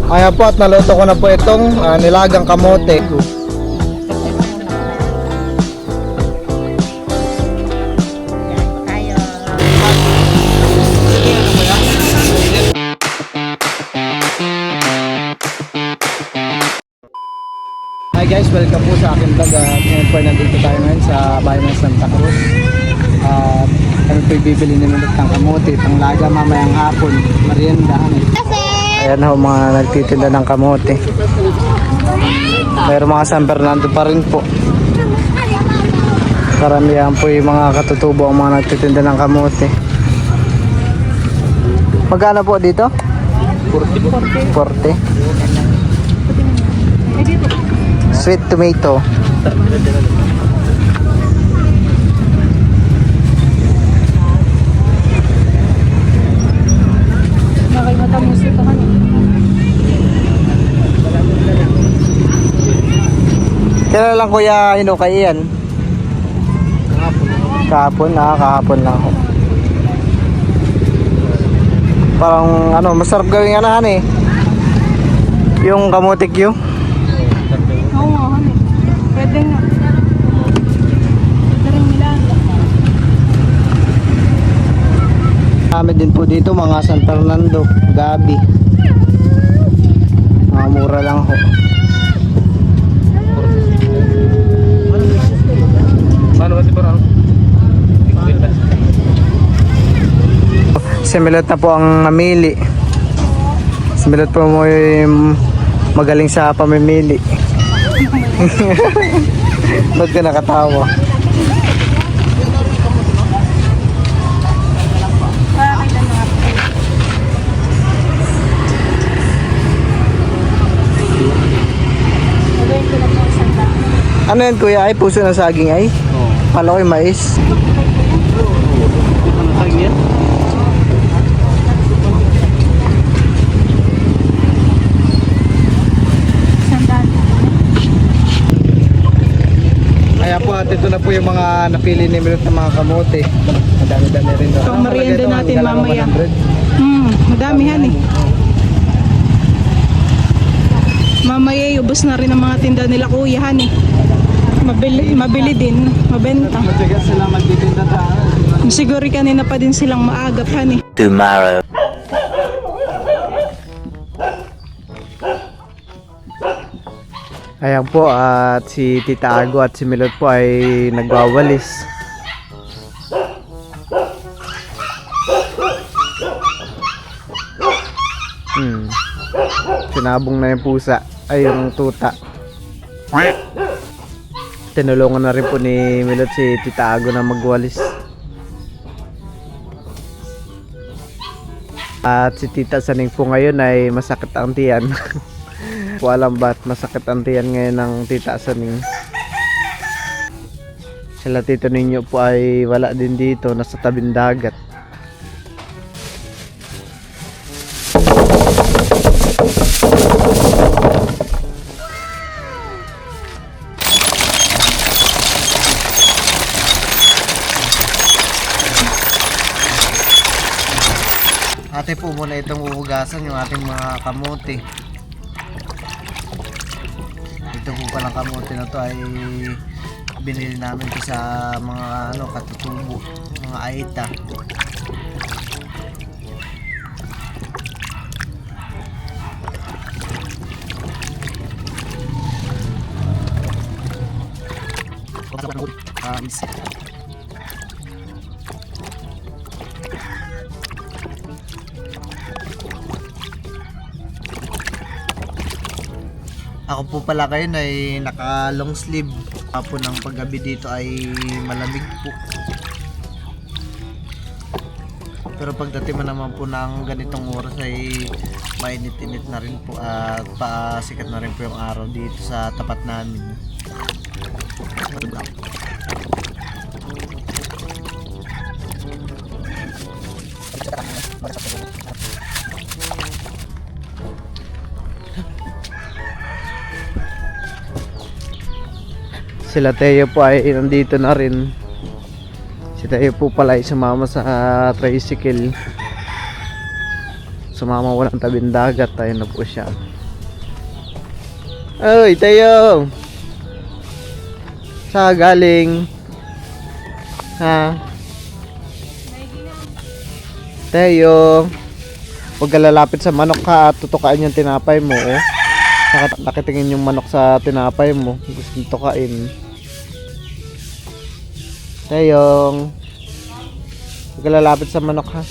Ayan po, at naluto ko na po itong nilagang kamote. Hi guys, welcome po sa aking vlog. Ngayon po nandito tayo ngayon sa bayan ng Santa Cruz. Kami po bibili ni Milot ng kamote, panglaga mamayang hapon, merienda. Ayan ho, mga nagtitinda ng kamote. Mayroon mga San Fernando pa rin po. Karamihan po yung mga katutubo ang mga nagtitinda ng kamote. Magkano po dito? 40. Sweet tomato. Matamus ito kan. Kailan lang kuya hinukay yan? Kahapon. Kahapon lang ako. Parang ano, masarap gawing anahan eh. Yung kamote Q. Oo nga, honey. Pwede nga. Pwede rin nila. Kami din po dito mga San Fernando, Gabi. Mga mura lang ho. Si Milot na po ang namili. Si Milot po mo yung magaling sa pamimili. Ba't ka nakatawa? Ano yan kuya? Ay puso ng saging ay? Oo. Pala ko yung mais. Kaya po at ito na po yung mga napili ni Milot ng mga kamote. Madami-dami rin. Pang merienda natin mamaya. Madami yan eh. Mamaya ubos na rin ang mga tinda nila kuya han eh. Mabili din, mabenta. Matigas sila magtitinda tayo. Siguro kanina pa din silang maagap han eh. Tomorrow. Ayan po, at si Tita Ago at si Milot po ay nagwawalis. Sinabong na yung pusa, ay yung tuta. Tinulungan na rin po ni Milot si Tita Ago na magwalis. At si Tita Saning po ngayon ay masakit ang tiyan. Po alam ba't masakit ang tiyan ngayon ng Tita Saning. Sila tito ninyo po ay wala din dito, nasa tabing dagat. Ate po muna itong uhugasan yung ating mga kamote. Ito po palang kamote na to ay binili namin to sa mga katutubo, mga aita. Ako po pala kayo ay naka long sleeve. Hapon ng paggabi dito ay malamig po. Pero pagdating naman po ng ganitong oras ay mainit-init na rin po at pasikat na rin po yung araw dito sa tapat namin. Sila Teo po ay nandito na rin. Si Teo po pala ay sumama sa tricycle. Sumama walang tabing dagat. Ayun na po siya. Oy, Tayo. Sa galing. Ha? Tayo. Huwag ka lalapit sa manok ka at tutukain yung tinapay mo, oh. Nakitingin yung manok sa tinapay mo. Gusto tukain. Tayong. Huwag ka lalapit sa manok, ha.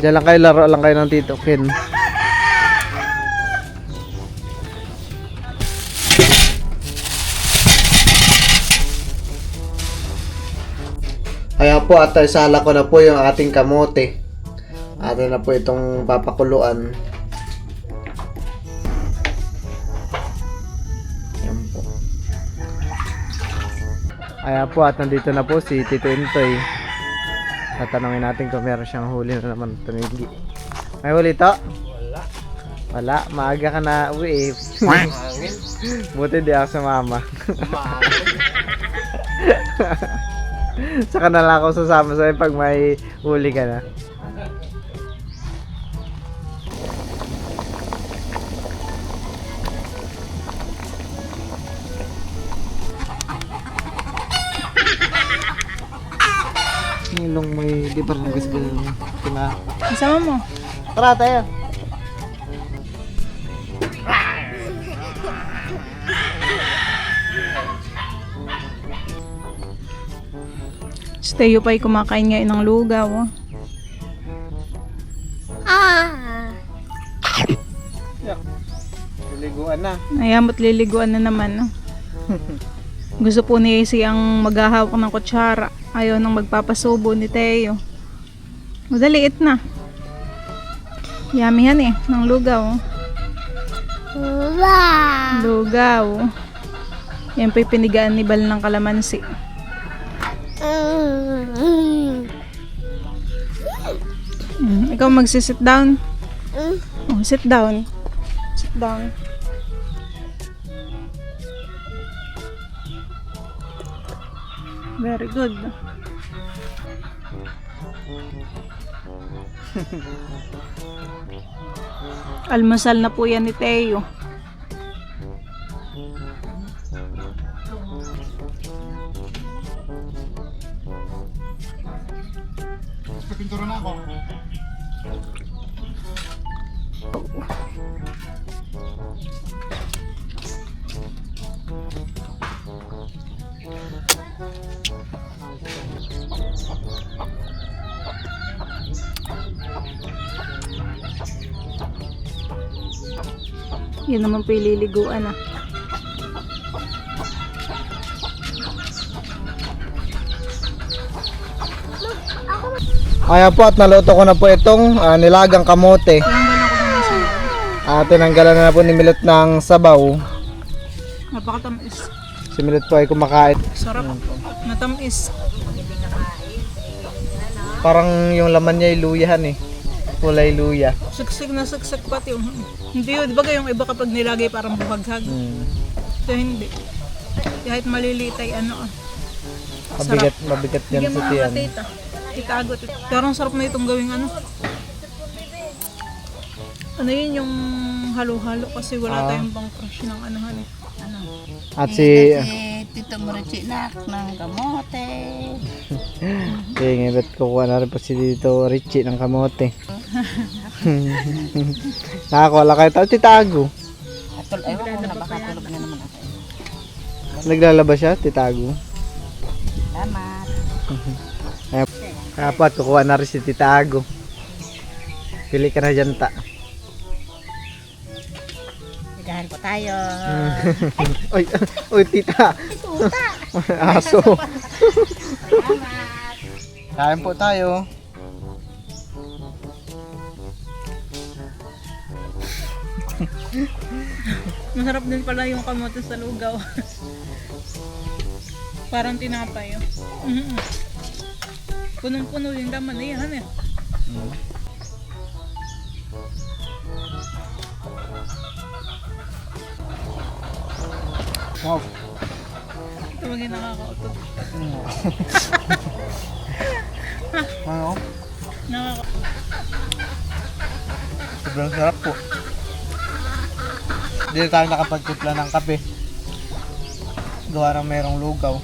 Diyan lang kayo, laro lang kayo ng Tito Ken. Kaya po at isala ko na po yung ating kamote. Atin na po itong papakuluan. Yan po. Kaya po at nandito na po si Tito Intoy. Tatanungin natin kung meron siyang huli na naman tumigi. May huli to? Wala. Wala, maaga ka na uwi eh. Buti di ako sumama. Saka na lang ako sasama sa'yo pag may huli ka na. Nilong may di parang gusto ko na. Isama mo. Tara tayo. Si Teo pa'y kumakain ngayon ng lugaw. Oh. Liliguan na. Ayamot liliguan na naman. Oh. Gusto po ni AC ang maghahawak ng kutsara. Ayaw nang magpapasubo ni Teo. Madaliit na. Yummy yan eh, ng lugaw. Lugaw. Yan pa'y pinigaan ni Bal ng kalamansi. Ikaw magsisit down. Oh, sit down. Sit down. Very good. Almusal na po yan ni Teo. Pintura na ako. Yan naman po ililiguan ah. Kaya po at naluto ko na po itong nilagang kamote. Tinanggalan na po ni Milot ng sabaw. Napakatamis. Si Milot po ay kumakain. Sarap. Matamis. Parang yung laman niya ay luyahan eh. Kulay luya. Siksik na siksik pati yung... Hindi yun, diba yung iba kapag nilagay parang buhaghag. So hindi. Kahit maliliit ay ano ah. Mabigat, mabigat yan Bigyan sa mo nga tiyan. tita. Itago. Pero ang sarap na itong gawing ano. Ano yun yung halo-halo kasi wala tayong pang crush ng ano. At si... Tito Morichi nak ng kamote. ngayon kukuha na rin po si Tito Richie ng kamote. Nakakuha lang kayo. Titago. Atol, ayaw ko na baka tulog na naman ako. Naglalaba siya, Titago. Salamat. Kaya po at kukuha na rin si Titago. Pili ka na dyan ta. Sigahan po tayo. Oy, oy tita. Aso. Kain po tayo. Masarap din pala yung kamote sa lugaw. Parang tinapay. Oh. Punong-puno yung laman na yan. Wow. Ito maging nakakautot. Ano? Nakaka... Sobrang sarap po. Hindi na tayo nakapagtimpla ng kape. Gawa ng merong lugaw.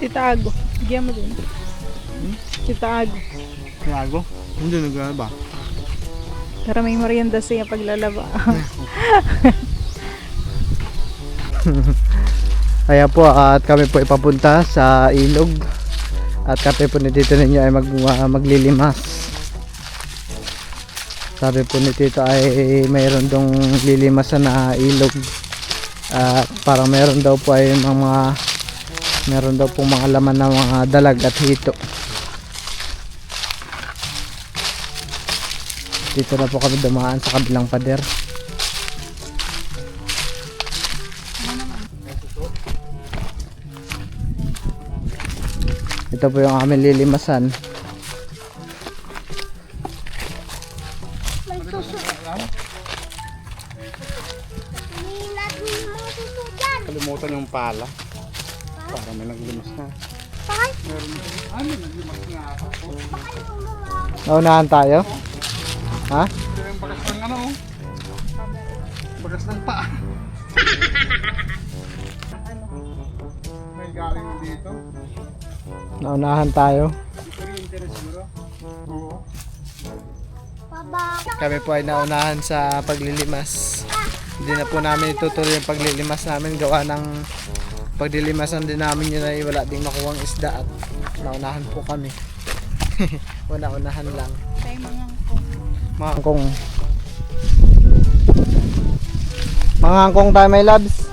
Tita Ago. Bigyan mo din. Tita Ago. Gago? Hindi naglalaba. Para may merienda siya paglalaba. Kaya po at kami po ipapunta sa ilog. At kami po ni Tito ninyo ay maglilimas. Sabi po ni Tito ay mayroon dong lilimasan na ilog. At parang mayroon daw po ay meron daw pong mga laman na mga dalag at hito. Dito na po kami dumaan sa kabilang pader. Ito po yung aming lilimasan. Kalimutan yung pala. Para may naglimas na. Naunahan tayo? Ha? Yung bagas ng ano? Bagas ng paa. May galing dito. Naunahan tayo. Kami po ay naunahan sa paglilimas. Hindi na po namin itutuloy yung paglilimas namin. Gawa ng paglilimasan din namin yun ay wala ding makuwang isda at naunahan po kami. Una-unahan lang. Mga angkong. Mga angkong tayo may labs.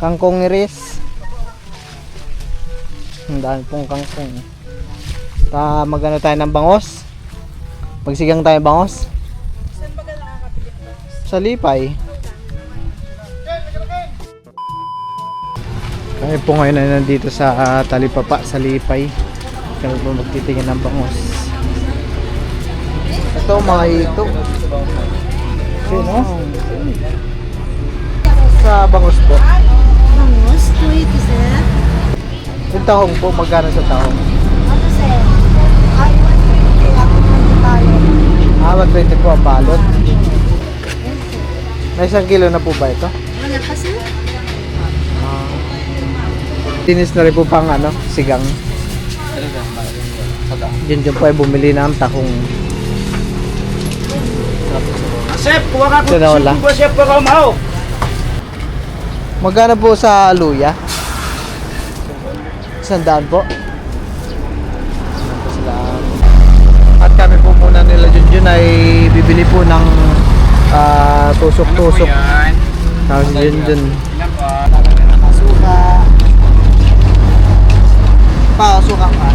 Kangkong iris. Ang dami pong kangkong. Magano tayo ng bangos. Magsigang tayo bangos. Saan ba ka nakakapili? Sa Lipay. Kami po ngayon ay nandito sa Talipapa sa Lipay. Kami po magtitingin ng bangos. Ito mga ito. Sino? Sa bangos po. Bangos, 280 sir. Yung tahong po, magkano sa tahong? Ano sir? Ay, 120 ako ng tayo. 120 po ang balot. May 1 kilo na po ba ito? Wala kasi. Tinis na rin po pang sigang. Diyan po ay bumili ng tahong. Chef, kuha ka po. Tinola. Subo, chef, kuha ka umahaw. Magkano po sa luya? 100 po. At kami po muna nila Junjun ay bibili po ng tusok-tusok. Tapos Junjun. Suka. Pa, suka pa.